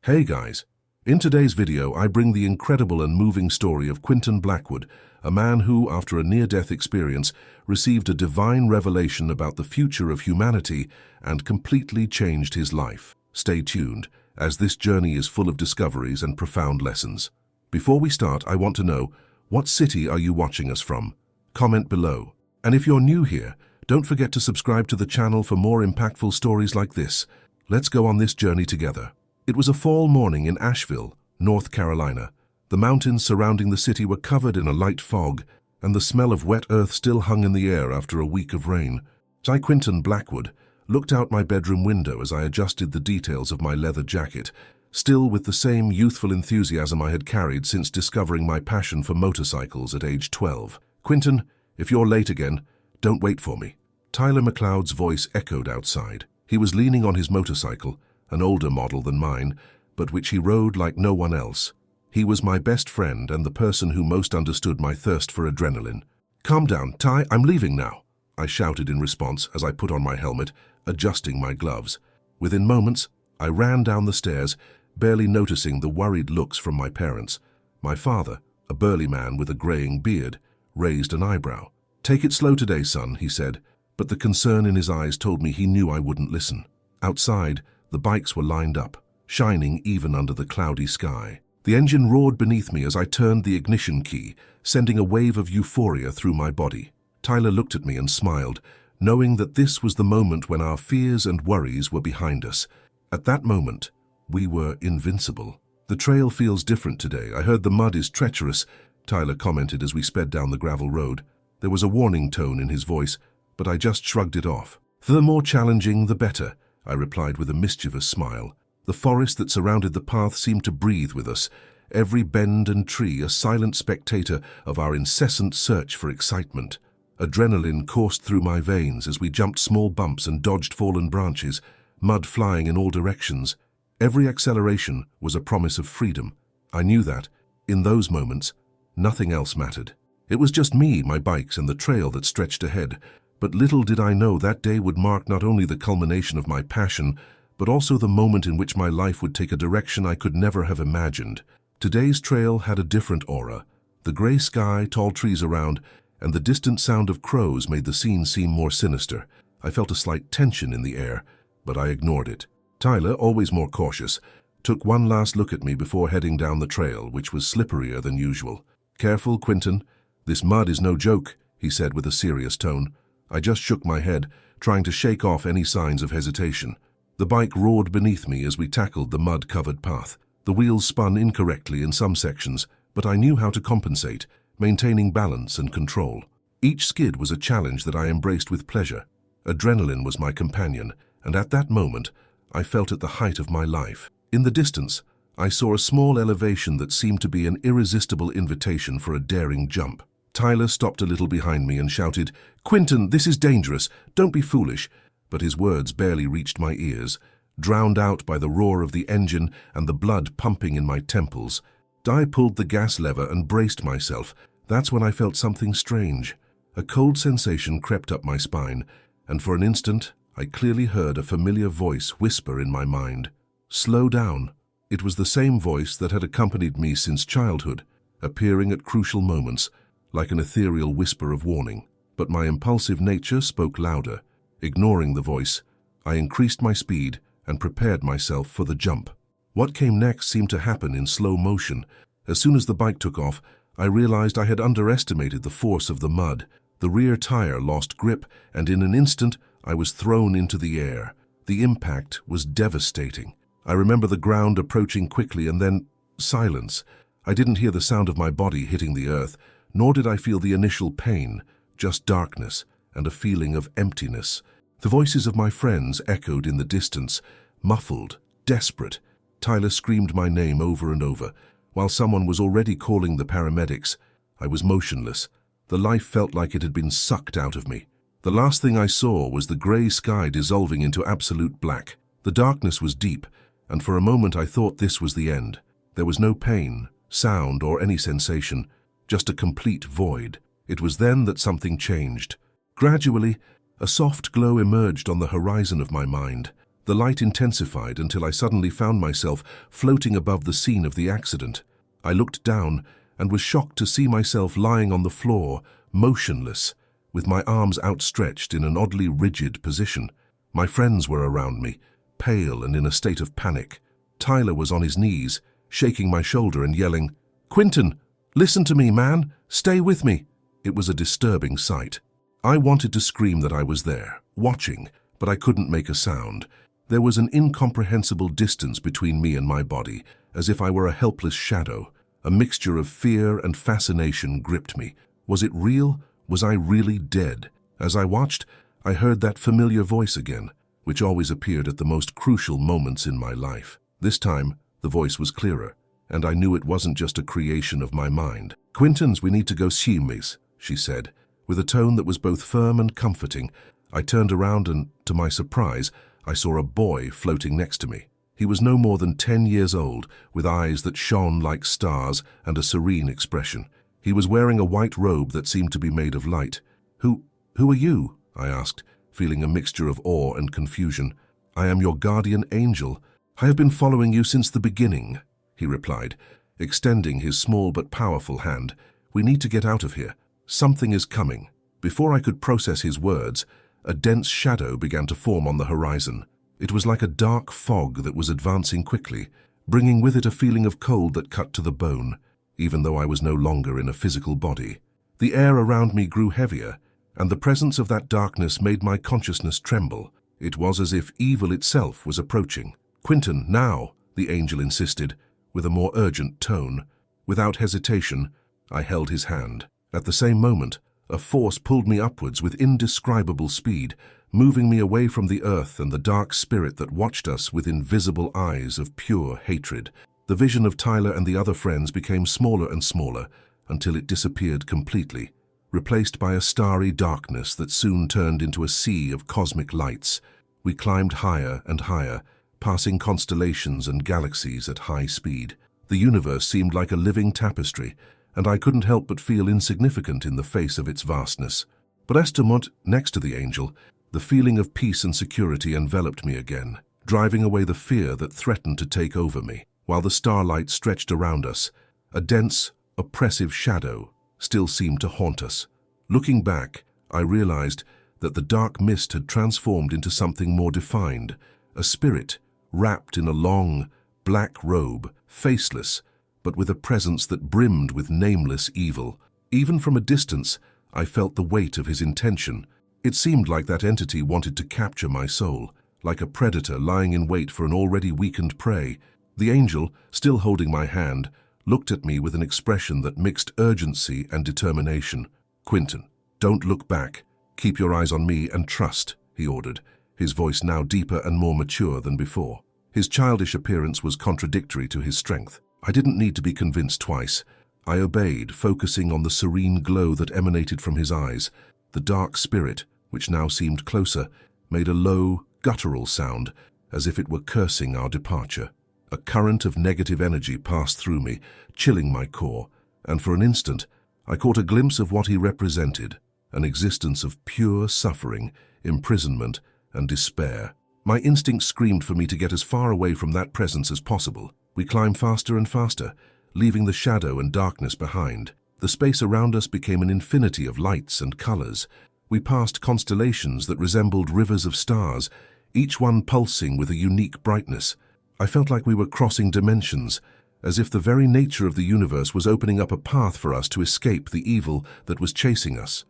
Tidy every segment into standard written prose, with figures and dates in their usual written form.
Hey guys, in today's video I bring the incredible and moving story of Quentin Blackwood, a man who, after a near-death experience, received a divine revelation about the future of humanity and completely changed his life. Stay tuned, as this journey is full of discoveries and profound lessons. Before we start, I want to know, what city are you watching us from? Comment below. And if you're new here, don't forget to subscribe to the channel for more impactful stories like this. Let's go on this journey together. It was a fall morning in Asheville, North Carolina. The mountains surrounding the city were covered in a light fog, and the smell of wet earth still hung in the air after a week of rain. I, Quentin Blackwood, looked out my bedroom window as I adjusted the details of my leather jacket, still with the same youthful enthusiasm I had carried since discovering my passion for motorcycles at age 12. "Quentin, if you're late again, don't wait for me." Tyler McLeod's voice echoed outside. He was leaning on his motorcycle, an older model than mine, but which he rode like no one else. He was my best friend and the person who most understood my thirst for adrenaline. "Calm down, Ty, I'm leaving now," I shouted in response as I put on my helmet, adjusting my gloves. Within moments, I ran down the stairs, barely noticing the worried looks from my parents. My father, a burly man with a graying beard, raised an eyebrow. "Take it slow today, son," he said, but the concern in his eyes told me he knew I wouldn't listen. Outside, the bikes were lined up, shining even under the cloudy sky. The engine roared beneath me as I turned the ignition key, sending a wave of euphoria through my body. Tyler looked at me and smiled, knowing that this was the moment when our fears and worries were behind us. At that moment, we were invincible. "The trail feels different today. I heard the mud is treacherous," Tyler commented as we sped down the gravel road. There was a warning tone in his voice, but I just shrugged it off. "The more challenging, the better," I replied with a mischievous smile. The forest that surrounded the path seemed to breathe with us, every bend and tree a silent spectator of our incessant search for excitement. Adrenaline coursed through my veins as we jumped small bumps and dodged fallen branches, mud flying in all directions. Every acceleration was a promise of freedom. I knew that, in those moments, nothing else mattered. It was just me, my bikes, and the trail that stretched ahead. But little did I know that day would mark not only the culmination of my passion, but also the moment in which my life would take a direction I could never have imagined. Today's trail had a different aura. The gray sky, tall trees around, and the distant sound of crows made the scene seem more sinister. I felt a slight tension in the air, but I ignored it. Tyler, always more cautious, took one last look at me before heading down the trail, which was slipperier than usual. "Careful, Quentin. This mud is no joke," he said with a serious tone. I just shook my head, trying to shake off any signs of hesitation. The bike roared beneath me as we tackled the mud-covered path. The wheels spun incorrectly in some sections, but I knew how to compensate, maintaining balance and control. Each skid was a challenge that I embraced with pleasure. Adrenaline was my companion, and at that moment, I felt at the height of my life. In the distance, I saw a small elevation that seemed to be an irresistible invitation for a daring jump. Tyler stopped a little behind me and shouted, "Quentin, this is dangerous. Don't be foolish." But his words barely reached my ears, drowned out by the roar of the engine and the blood pumping in my temples. I pulled the gas lever and braced myself. That's when I felt something strange. A cold sensation crept up my spine, and for an instant, I clearly heard a familiar voice whisper in my mind, "Slow down." It was the same voice that had accompanied me since childhood, appearing at crucial moments, like an ethereal whisper of warning. But my impulsive nature spoke louder. Ignoring the voice, I increased my speed and prepared myself for the jump. What came next seemed to happen in slow motion. As soon as the bike took off, I realized I had underestimated the force of the mud. The rear tire lost grip, and in an instant, I was thrown into the air. The impact was devastating. I remember the ground approaching quickly and then silence. I didn't hear the sound of my body hitting the earth, nor did I feel the initial pain, just darkness and a feeling of emptiness. The voices of my friends echoed in the distance, muffled, desperate. Tyler screamed my name over and over, while someone was already calling the paramedics. I was motionless. The life felt like it had been sucked out of me. The last thing I saw was the gray sky dissolving into absolute black. The darkness was deep, and for a moment I thought this was the end. There was no pain, sound, or any sensation, just a complete void. It was then that something changed. Gradually, a soft glow emerged on the horizon of my mind. The light intensified until I suddenly found myself floating above the scene of the accident. I looked down and was shocked to see myself lying on the floor, motionless, with my arms outstretched in an oddly rigid position. My friends were around me, pale and in a state of panic. Tyler was on his knees, shaking my shoulder and yelling, "Quinton, listen to me, man! Stay with me!" It was a disturbing sight. I wanted to scream that I was there, watching, but I couldn't make a sound. There was an incomprehensible distance between me and my body, as if I were a helpless shadow. A mixture of fear and fascination gripped me. Was it real? Was I really dead? As I watched, I heard that familiar voice again, which always appeared at the most crucial moments in my life. This time, the voice was clearer, and I knew it wasn't just a creation of my mind. "Quintons, we need to go see Miss," she said. With a tone that was both firm and comforting, I turned around and, to my surprise, I saw a boy floating next to me. He was no more than 10 years old, with eyes that shone like stars and a serene expression. He was wearing a white robe that seemed to be made of light. Who are you?" I asked, feeling a mixture of awe and confusion. "I am your guardian angel. I have been following you since the beginning," he replied, extending his small but powerful hand. "We need to get out of here. Something is coming." Before I could process his words, a dense shadow began to form on the horizon. It was like a dark fog that was advancing quickly, bringing with it a feeling of cold that cut to the bone, even though I was no longer in a physical body. The air around me grew heavier, and the presence of that darkness made my consciousness tremble. It was as if evil itself was approaching. "Quinton, now," the angel insisted, with a more urgent tone. Without hesitation, I held his hand. At the same moment, a force pulled me upwards with indescribable speed, moving me away from the earth and the dark spirit that watched us with invisible eyes of pure hatred. The vision of Tyler and the other friends became smaller and smaller until it disappeared completely, replaced by a starry darkness that soon turned into a sea of cosmic lights. We climbed higher and higher, passing constellations and galaxies at high speed. The universe seemed like a living tapestry, and I couldn't help but feel insignificant in the face of its vastness. But as to Mont, next to the angel, the feeling of peace and security enveloped me again, driving away the fear that threatened to take over me. While the starlight stretched around us, a dense, oppressive shadow still seemed to haunt us. Looking back, I realized that the dark mist had transformed into something more defined, a spirit wrapped in a long, black robe, faceless, but with a presence that brimmed with nameless evil. Even from a distance, I felt the weight of his intention. It seemed like that entity wanted to capture my soul, like a predator lying in wait for an already weakened prey. The angel, still holding my hand, looked at me with an expression that mixed urgency and determination. "Quinton, don't look back. Keep your eyes on me and trust," he ordered, his voice now deeper and more mature than before. His childish appearance was contradictory to his strength. I didn't need to be convinced twice. I obeyed, focusing on the serene glow that emanated from his eyes. The dark spirit, which now seemed closer, made a low, guttural sound, as if it were cursing our departure. A current of negative energy passed through me, chilling my core, and for an instant, I caught a glimpse of what he represented, an existence of pure suffering, imprisonment, and despair. My instinct screamed for me to get as far away from that presence as possible. We climbed faster and faster, leaving the shadow and darkness behind. The space around us became an infinity of lights and colors. We passed constellations that resembled rivers of stars, each one pulsing with a unique brightness. I felt like we were crossing dimensions, as if the very nature of the universe was opening up a path for us to escape the evil that was chasing us.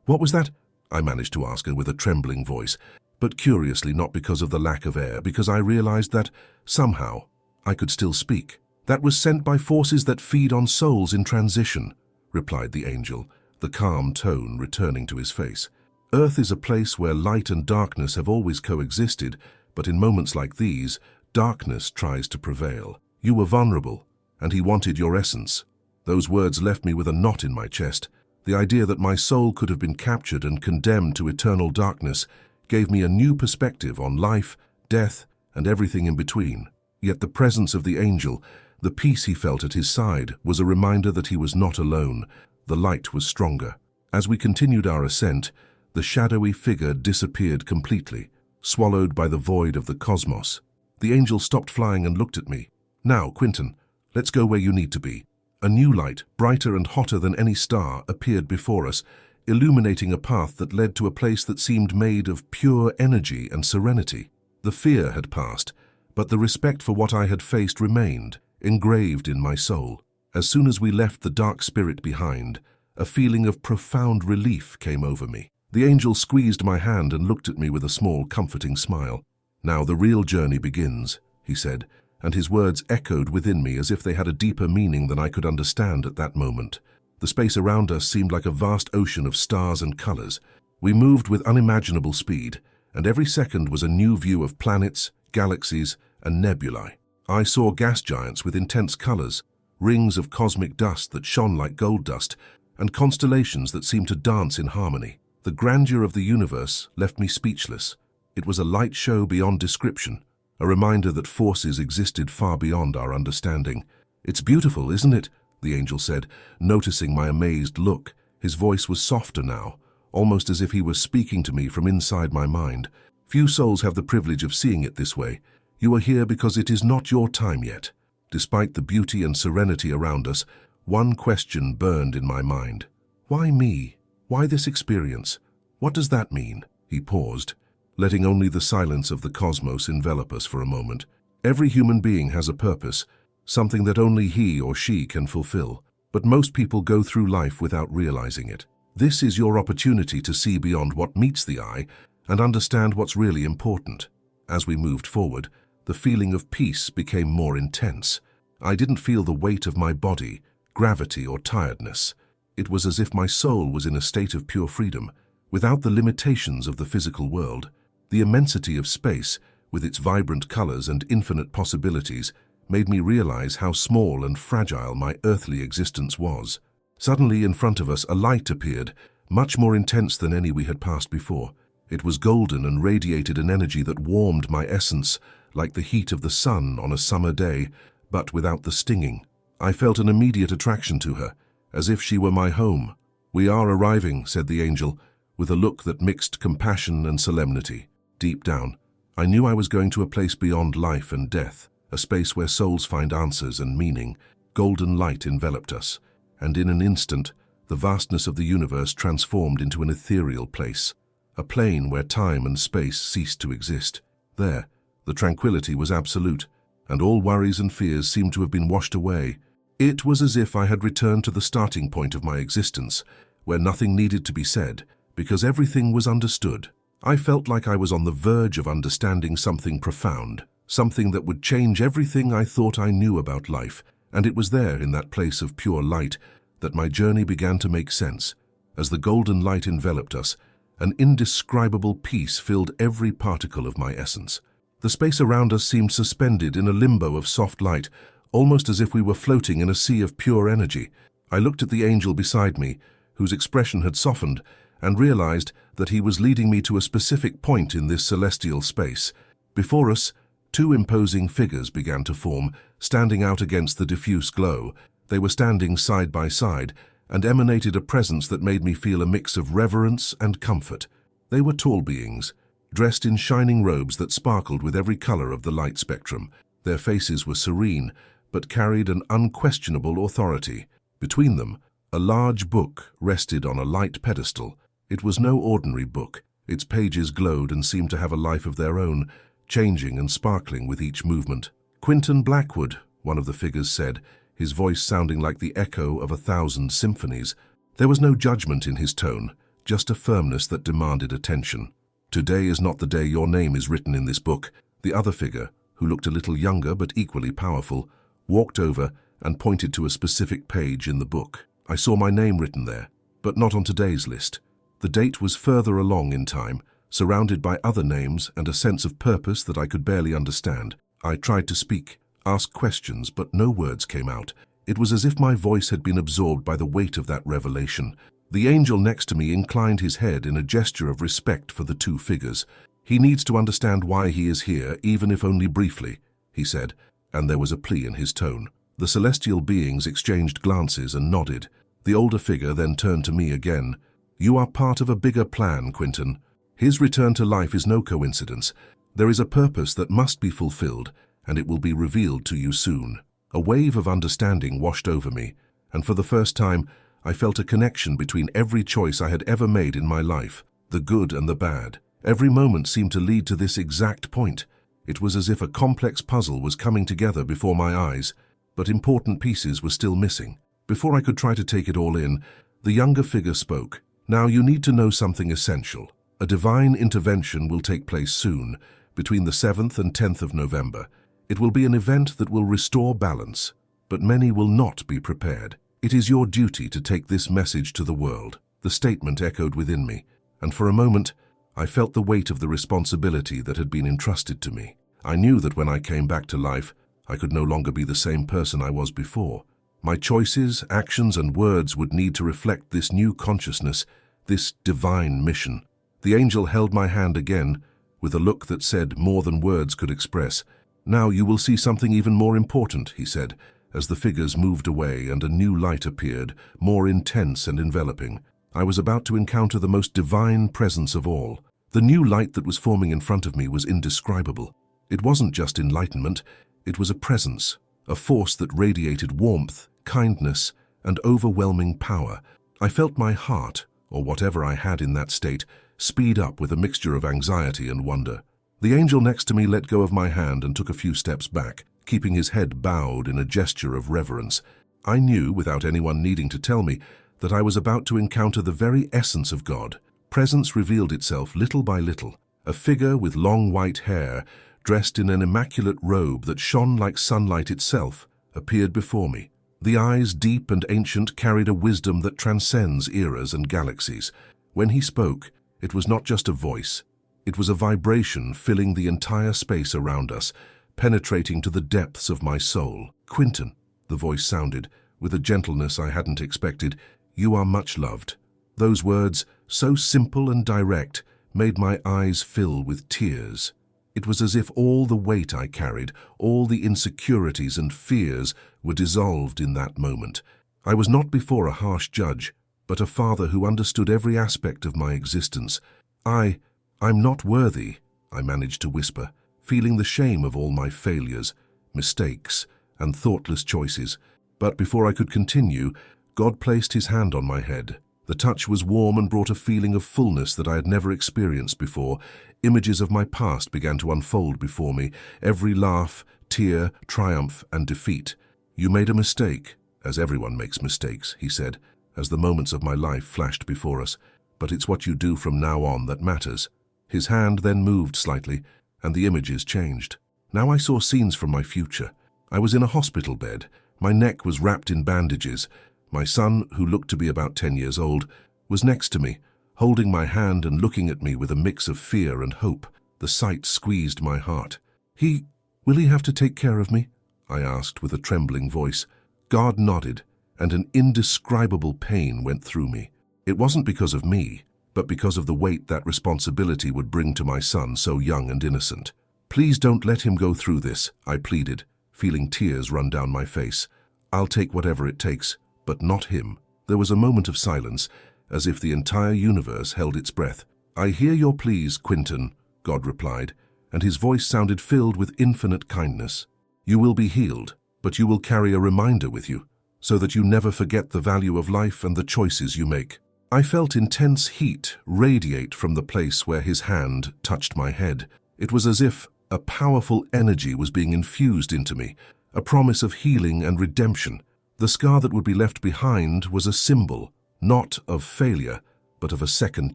What was that?" I managed to ask her with a trembling voice, but curiously not because of the lack of air, because I realized that, somehow, I could still speak. "That was sent by forces that feed on souls in transition," replied the angel, the calm tone returning to his face. "Earth is a place where light and darkness have always coexisted, but in moments like these, darkness tries to prevail. You were vulnerable, and he wanted your essence." Those words left me with a knot in my chest. The idea that my soul could have been captured and condemned to eternal darkness gave me a new perspective on life, death, and everything in between. Yet the presence of the angel, the peace he felt at his side, was a reminder that he was not alone. The light was stronger. As we continued our ascent, the shadowy figure disappeared completely. swallowed by the void of the cosmos. The angel stopped flying and looked at me. "Now, Quinton, let's go where you need to be." A new light, brighter and hotter than any star, appeared before us, illuminating a path that led to a place that seemed made of pure energy and serenity. The fear had passed, but the respect for what I had faced remained, engraved in my soul. As soon as we left the dark spirit behind, a feeling of profound relief came over me. The angel squeezed my hand and looked at me with a small, comforting smile. "Now the real journey begins," he said, and his words echoed within me as if they had a deeper meaning than I could understand at that moment. The space around us seemed like a vast ocean of stars and colors. We moved with unimaginable speed, and every second was a new view of planets, galaxies, and nebulae. I saw gas giants with intense colors, rings of cosmic dust that shone like gold dust, and constellations that seemed to dance in harmony. The grandeur of the universe left me speechless. It was a light show beyond description, a reminder that forces existed far beyond our understanding. "It's beautiful, isn't it?" the angel said, noticing my amazed look. His voice was softer now, almost as if he was speaking to me from inside my mind. "Few souls have the privilege of seeing it this way. You are here because it is not your time yet." Despite the beauty and serenity around us, one question burned in my mind. "Why me? Why this experience? What does that mean?" He paused, letting only the silence of the cosmos envelop us for a moment. "Every human being has a purpose, something that only he or she can fulfill. But most people go through life without realizing it. This is your opportunity to see beyond what meets the eye and understand what's really important." As we moved forward, the feeling of peace became more intense. I didn't feel the weight of my body, gravity, or tiredness. It was as if my soul was in a state of pure freedom, without the limitations of the physical world. The immensity of space, with its vibrant colors and infinite possibilities, made me realize how small and fragile my earthly existence was. Suddenly, in front of us, a light appeared, much more intense than any we had passed before. It was golden and radiated an energy that warmed my essence, like the heat of the sun on a summer day, but without the stinging. I felt an immediate attraction to her, as if she were my home. "We are arriving," said the angel, with a look that mixed compassion and solemnity. Deep down, I knew I was going to a place beyond life and death, a space where souls find answers and meaning. Golden light enveloped us, and in an instant, the vastness of the universe transformed into an ethereal place, a plane where time and space ceased to exist. There, the tranquility was absolute, and all worries and fears seemed to have been washed away. It was as if I had returned to the starting point of my existence, where nothing needed to be said, because everything was understood. I felt like I was on the verge of understanding something profound, something that would change everything I thought I knew about life, and it was there, in that place of pure light, that my journey began to make sense. As the golden light enveloped us, an indescribable peace filled every particle of my essence. The space around us seemed suspended in a limbo of soft light, almost as if we were floating in a sea of pure energy. I looked at the angel beside me, whose expression had softened, and realized that he was leading me to a specific point in this celestial space. Before us, two imposing figures began to form, standing out against the diffuse glow. They were standing side by side, and emanated a presence that made me feel a mix of reverence and comfort. They were tall beings, dressed in shining robes that sparkled with every color of the light spectrum. Their faces were serene, but carried an unquestionable authority. Between them, a large book rested on a light pedestal. It was no ordinary book. Its pages glowed and seemed to have a life of their own, changing and sparkling with each movement. "Quinton Blackwood," one of the figures said, his voice sounding like the echo of 1,000 symphonies. There was no judgment in his tone, just a firmness that demanded attention. "Today is not the day your name is written in this book." The other figure, who looked a little younger but equally powerful, walked over and pointed to a specific page in the book. I saw my name written there, but not on today's list. The date was further along in time, surrounded by other names and a sense of purpose that I could barely understand. I tried to speak, ask questions, but no words came out. It was as if my voice had been absorbed by the weight of that revelation. The angel next to me inclined his head in a gesture of respect for the two figures. "He needs to understand why he is here, even if only briefly," he said, and there was a plea in his tone. The celestial beings exchanged glances and nodded. The older figure then turned to me again. "You are part of a bigger plan, Quinton. His return to life is no coincidence. There is a purpose that must be fulfilled, and it will be revealed to you soon. A wave of understanding washed over me, and for the first time, I felt a connection between every choice I had ever made in my life, the good and the bad. Every moment seemed to lead to this exact point. It was as if a complex puzzle was coming together before my eyes, but important pieces were still missing. Before I could try to take it all in, the younger figure spoke. Now you need to know something essential. A divine intervention will take place soon, between the 7th and 10th of November. It will be an event that will restore balance, but many will not be prepared. It is your duty to take this message to the world. The statement echoed within me, and for a moment, I felt the weight of the responsibility that had been entrusted to me. I knew that when I came back to life, I could no longer be the same person I was before. My choices, actions, and words would need to reflect this new consciousness, this divine mission. The angel held my hand again, with a look that said more than words could express. Now you will see something even more important, he said, as the figures moved away and a new light appeared, more intense and enveloping. I was about to encounter the most divine presence of all. The new light that was forming in front of me was indescribable. It wasn't just enlightenment, it was a presence, a force that radiated warmth, kindness, and overwhelming power. I felt my heart, or whatever I had in that state, speed up with a mixture of anxiety and wonder. The angel next to me let go of my hand and took a few steps back, keeping his head bowed in a gesture of reverence. I knew, without anyone needing to tell me, that I was about to encounter the very essence of God. Presence revealed itself little by little. A figure with long white hair, dressed in an immaculate robe that shone like sunlight itself, appeared before me. The eyes, deep and ancient, carried a wisdom that transcends eras and galaxies. When he spoke, it was not just a voice. It was a vibration filling the entire space around us, penetrating to the depths of my soul. "Quinton," the voice sounded, with a gentleness I hadn't expected, "you are much loved." Those words, so simple and direct, made my eyes fill with tears. It was as if all the weight I carried, all the insecurities and fears, were dissolved in that moment. I was not before a harsh judge, but a father who understood every aspect of my existence. I'm not worthy," I managed to whisper, feeling the shame of all my failures, mistakes, and thoughtless choices. But before I could continue, God placed his hand on my head. The touch was warm and brought a feeling of fullness that I had never experienced before. Images of my past began to unfold before me, every laugh, tear, triumph, and defeat. "You made a mistake, as everyone makes mistakes," he said, as the moments of my life flashed before us. "But it's what you do from now on that matters." His hand then moved slightly, and the images changed. Now I saw scenes from my future. I was in a hospital bed. My neck was wrapped in bandages. My son, who looked to be about 10 years old, was next to me, holding my hand and looking at me with a mix of fear and hope. The sight squeezed my heart. Will he have to take care of me?" I asked with a trembling voice. God nodded, and an indescribable pain went through me. It wasn't because of me, but because of the weight that responsibility would bring to my son so young and innocent. "Please don't let him go through this," I pleaded, feeling tears run down my face. "I'll take whatever it takes, but not him." There was a moment of silence, as if the entire universe held its breath. "I hear your pleas, Quinton," God replied, and his voice sounded filled with infinite kindness. "You will be healed, but you will carry a reminder with you, so that you never forget the value of life and the choices you make." I felt intense heat radiate from the place where his hand touched my head. It was as if a powerful energy was being infused into me, a promise of healing and redemption. The scar that would be left behind was a symbol, not of failure, but of a second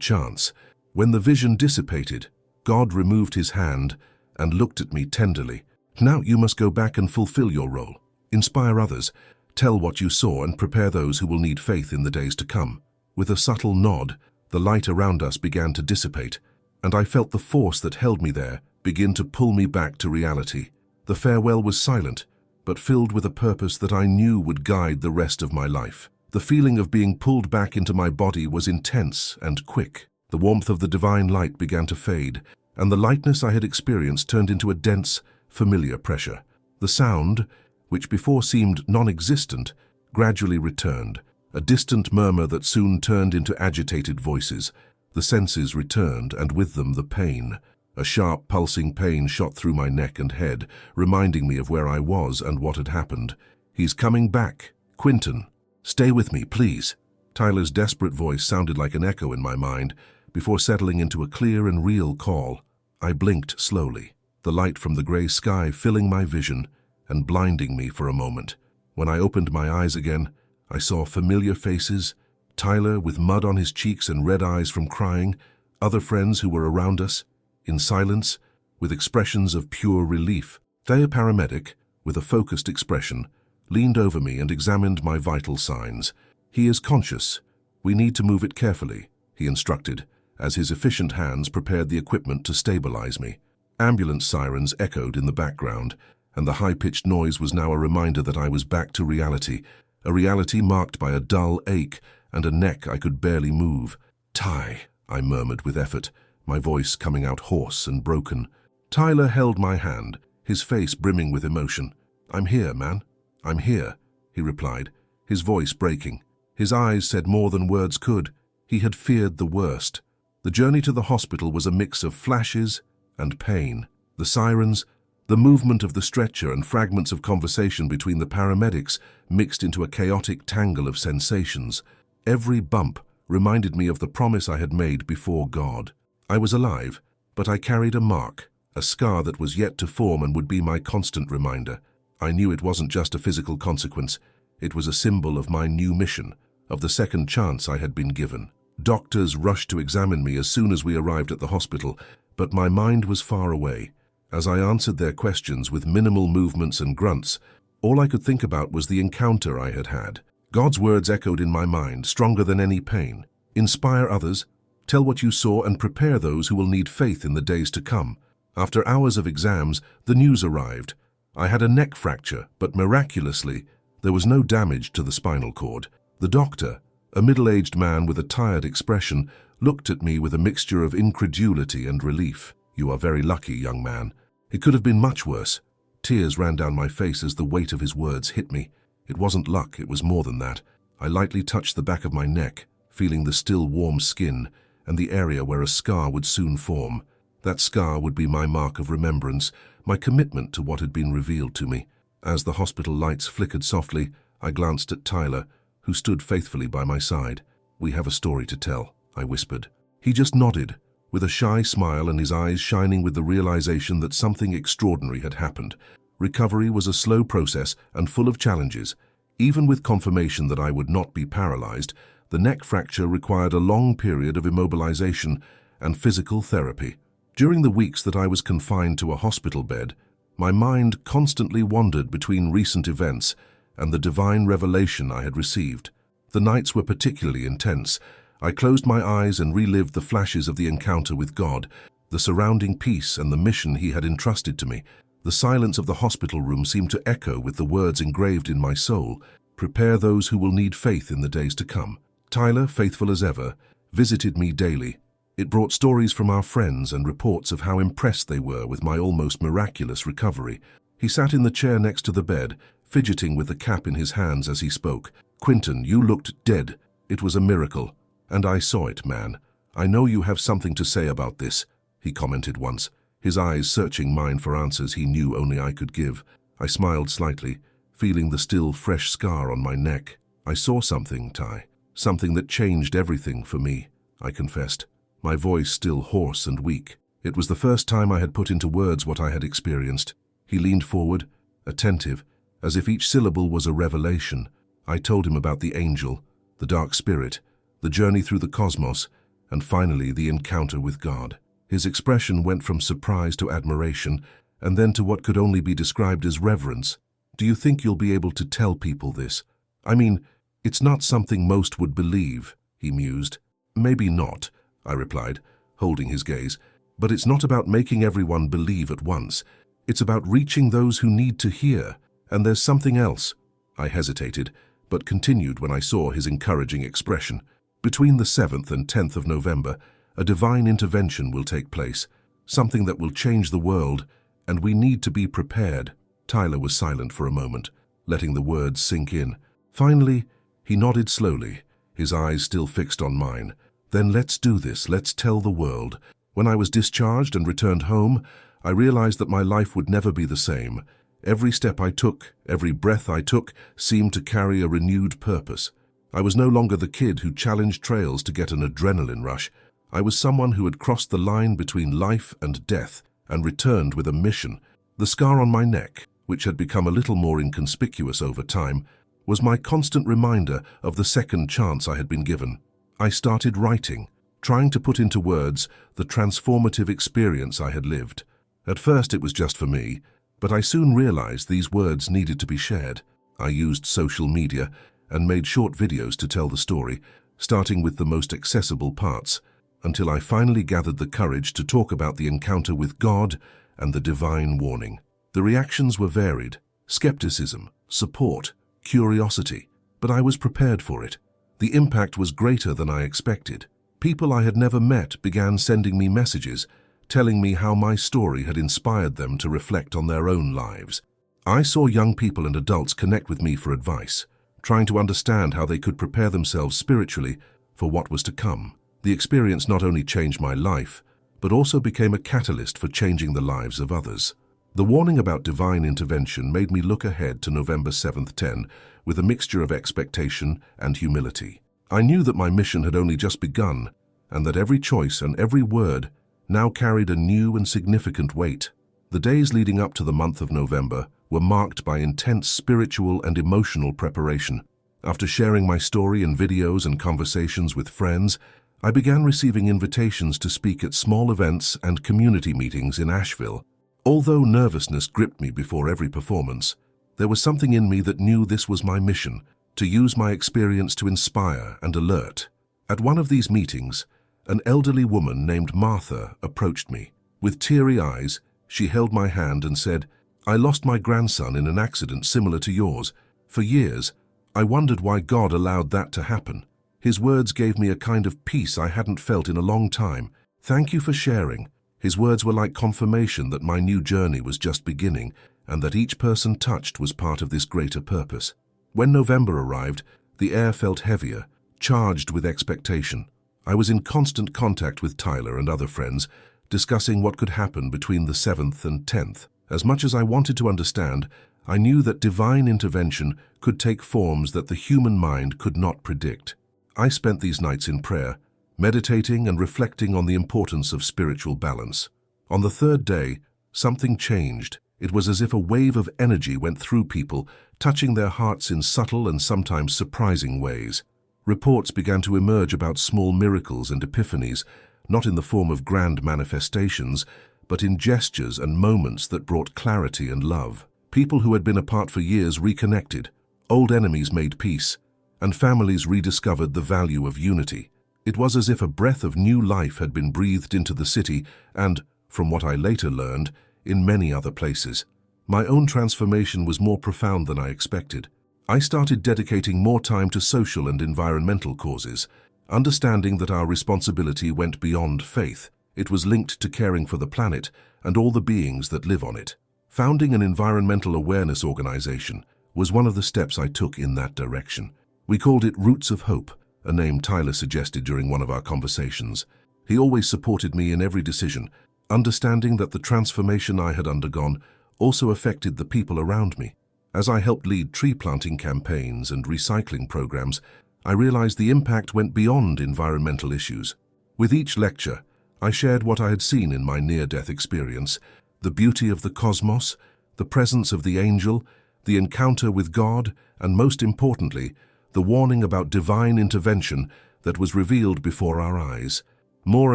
chance. When the vision dissipated, God removed his hand and looked at me tenderly. "Now you must go back and fulfill your role. Inspire others, tell what you saw, and prepare those who will need faith in the days to come." With a subtle nod, the light around us began to dissipate, and I felt the force that held me there begin to pull me back to reality. The farewell was silent, but filled with a purpose that I knew would guide the rest of my life. The feeling of being pulled back into my body was intense and quick. The warmth of the divine light began to fade, and the lightness I had experienced turned into a dense, familiar pressure. The sound, which before seemed non-existent, gradually returned, a distant murmur that soon turned into agitated voices. The senses returned, and with them the pain. A sharp, pulsing pain shot through my neck and head, reminding me of where I was and what had happened. "He's coming back. Quinton, stay with me, please." Tyler's desperate voice sounded like an echo in my mind, before settling into a clear and real call. I blinked slowly, the light from the gray sky filling my vision and blinding me for a moment. When I opened my eyes again, I saw familiar faces, Tyler with mud on his cheeks and red eyes from crying, other friends who were around us, in silence, with expressions of pure relief. A paramedic, with a focused expression, leaned over me and examined my vital signs. "He is conscious. We need to move it carefully," he instructed, as his efficient hands prepared the equipment to stabilize me. Ambulance sirens echoed in the background, and the high-pitched noise was now a reminder that I was back to reality, a reality marked by a dull ache and a neck I could barely move. "Ty," I murmured with effort, my voice coming out hoarse and broken. Tyler held my hand, his face brimming with emotion. "I'm here, man. I'm here," he replied, his voice breaking. His eyes said more than words could. He had feared the worst. The journey to the hospital was a mix of flashes and pain. The sirens, the movement of the stretcher, and fragments of conversation between the paramedics mixed into a chaotic tangle of sensations. Every bump reminded me of the promise I had made before God. I was alive, but I carried a mark, a scar that was yet to form and would be my constant reminder. I knew it wasn't just a physical consequence. It was a symbol of my new mission, of the second chance I had been given. Doctors rushed to examine me as soon as we arrived at the hospital, but my mind was far away. As I answered their questions with minimal movements and grunts, all I could think about was the encounter I had had. God's words echoed in my mind, stronger than any pain. "Inspire others, tell what you saw, and prepare those who will need faith in the days to come." After hours of exams, the news arrived. I had a neck fracture, but miraculously, there was no damage to the spinal cord. The doctor, a middle-aged man with a tired expression, looked at me with a mixture of incredulity and relief. "You are very lucky, young man. It could have been much worse." Tears ran down my face as the weight of his words hit me. It wasn't luck, it was more than that. I lightly touched the back of my neck, feeling the still warm skin and the area where a scar would soon form. That scar would be my mark of remembrance, my commitment to what had been revealed to me. As the hospital lights flickered softly, I glanced at Tyler, who stood faithfully by my side. "We have a story to tell," I whispered. He just nodded, with a shy smile and his eyes shining with the realization that something extraordinary had happened. Recovery was a slow process and full of challenges. Even with confirmation that I would not be paralyzed, the neck fracture required a long period of immobilization and physical therapy. During the weeks that I was confined to a hospital bed, my mind constantly wandered between recent events and the divine revelation I had received. The nights were particularly intense. I closed my eyes and relived the flashes of the encounter with God, the surrounding peace and the mission He had entrusted to me. The silence of the hospital room seemed to echo with the words engraved in my soul, "Prepare those who will need faith in the days to come." Tyler, faithful as ever, visited me daily. It brought stories from our friends and reports of how impressed they were with my almost miraculous recovery. He sat in the chair next to the bed, fidgeting with the cap in his hands as he spoke. "Quinton, you looked dead. It was a miracle. And I saw it, man. I know you have something to say about this," he commented once, his eyes searching mine for answers he knew only I could give. I smiled slightly, feeling the still fresh scar on my neck. "I saw something, Ty. Something that changed everything for me," I confessed, my voice still hoarse and weak. It was the first time I had put into words what I had experienced. He leaned forward, attentive, as if each syllable was a revelation. I told him about the angel, the dark spirit, the journey through the cosmos, and finally the encounter with God. His expression went from surprise to admiration, and then to what could only be described as reverence. "Do you think you'll be able to tell people this? I mean, it's not something most would believe," he mused. "Maybe not," I replied, holding his gaze. "But it's not about making everyone believe at once. It's about reaching those who need to hear. And there's something else." I hesitated, but continued when I saw his encouraging expression. "Between the 7th and 10th of November, a divine intervention will take place, something that will change the world, and we need to be prepared." Tyler was silent for a moment, letting the words sink in. Finally, he nodded slowly, his eyes still fixed on mine. Then let's do this, let's tell the world. When I was discharged and returned home, I realized that my life would never be the same. Every step I took, every breath I took, seemed to carry a renewed purpose. I was no longer the kid who challenged trails to get an adrenaline rush. I was someone who had crossed the line between life and death and returned with a mission. The scar on my neck, which had become a little more inconspicuous over time, was my constant reminder of the second chance I had been given. I started writing, trying to put into words the transformative experience I had lived. At first it was just for me, but I soon realized these words needed to be shared. I used social media and made short videos to tell the story, starting with the most accessible parts, until I finally gathered the courage to talk about the encounter with God and the divine warning. The reactions were varied: skepticism, support, curiosity, but I was prepared for it. The impact was greater than I expected. People I had never met began sending me messages, telling me how my story had inspired them to reflect on their own lives. I saw young people and adults connect with me for advice, trying to understand how they could prepare themselves spiritually for what was to come. The experience not only changed my life, but also became a catalyst for changing the lives of others. The warning about divine intervention made me look ahead to November 7th, 10, with a mixture of expectation and humility. I knew that my mission had only just begun, and that every choice and every word now carried a new and significant weight. The days leading up to the month of November were marked by intense spiritual and emotional preparation. After sharing my story in videos and conversations with friends, I began receiving invitations to speak at small events and community meetings in Asheville. Although nervousness gripped me before every performance, there was something in me that knew this was my mission, to use my experience to inspire and alert. At one of these meetings, an elderly woman named Martha approached me. With teary eyes, she held my hand and said, "I lost my grandson in an accident similar to yours. For years, I wondered why God allowed that to happen." His words gave me a kind of peace I hadn't felt in a long time. "Thank you for sharing." His words were like confirmation that my new journey was just beginning and that each person touched was part of this greater purpose. When November arrived, the air felt heavier, charged with expectation. I was in constant contact with Tyler and other friends, discussing what could happen between the 7th and 10th. As much as I wanted to understand, I knew that divine intervention could take forms that the human mind could not predict. I spent these nights in prayer, meditating and reflecting on the importance of spiritual balance. On the third day, something changed. It was as if a wave of energy went through people, touching their hearts in subtle and sometimes surprising ways. Reports began to emerge about small miracles and epiphanies, not in the form of grand manifestations, but in gestures and moments that brought clarity and love. People who had been apart for years reconnected, old enemies made peace, and families rediscovered the value of unity. It was as if a breath of new life had been breathed into the city and, from what I later learned, in many other places. My own transformation was more profound than I expected. I started dedicating more time to social and environmental causes, understanding that our responsibility went beyond faith. It was linked to caring for the planet and all the beings that live on it. Founding an environmental awareness organization was one of the steps I took in that direction. We called it Roots of Hope, a name Tyler suggested during one of our conversations. He always supported me in every decision, understanding that the transformation I had undergone also affected the people around me. As I helped lead tree planting campaigns and recycling programs, I realized the impact went beyond environmental issues. With each lecture, I shared what I had seen in my near-death experience: the beauty of the cosmos, the presence of the angel, the encounter with God, and most importantly, the warning about divine intervention that was revealed before our eyes. More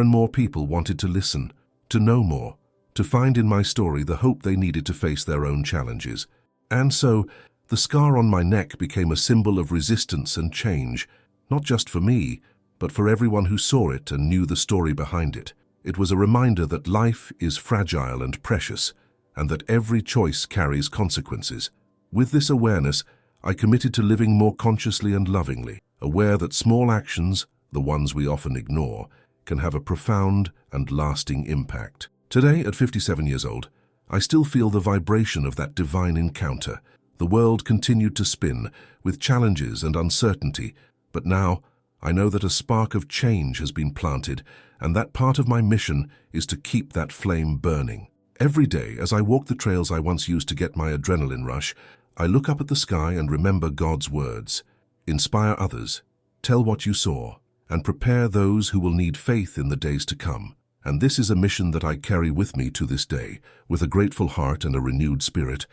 and more people wanted to listen, to know more, to find in my story the hope they needed to face their own challenges. And so, the scar on my neck became a symbol of resistance and change, not just for me, but for everyone who saw it and knew the story behind it. It was a reminder that life is fragile and precious, and that every choice carries consequences. With this awareness, I committed to living more consciously and lovingly, aware that small actions, the ones we often ignore, can have a profound and lasting impact. Today, at 57 years old, I still feel the vibration of that divine encounter. The world continued to spin, with challenges and uncertainty, but now I know that a spark of change has been planted, and that part of my mission is to keep that flame burning. Every day, as I walk the trails I once used to get my adrenaline rush, I look up at the sky and remember God's words. Inspire others, tell what you saw, and prepare those who will need faith in the days to come. And this is a mission that I carry with me to this day, with a grateful heart and a renewed spirit.